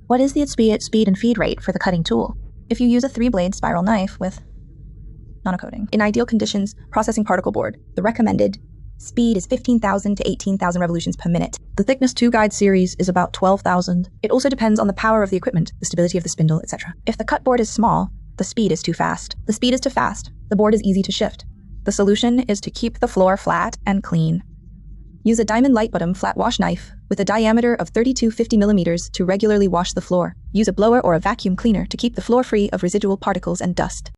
What is the speed and feed rate for the cutting tool? If you use a 3-blade spiral knife with nanocoating, in ideal conditions, processing particle board, the recommended speed is 15,000 to 18,000 revolutions per minute. The thickness 2 guide series is about 12,000. It also depends on the power of the equipment, the stability of the spindle, etc. If the cut board is small, the speed is too fast. The speed is too fast. The board is easy to shift. The solution is to keep the floor flat and clean. Use a diamond light bottom flat wash knife with a diameter of 30 to 50 millimeters to regularly wash the floor. Use a blower or a vacuum cleaner to keep the floor free of residual particles and dust.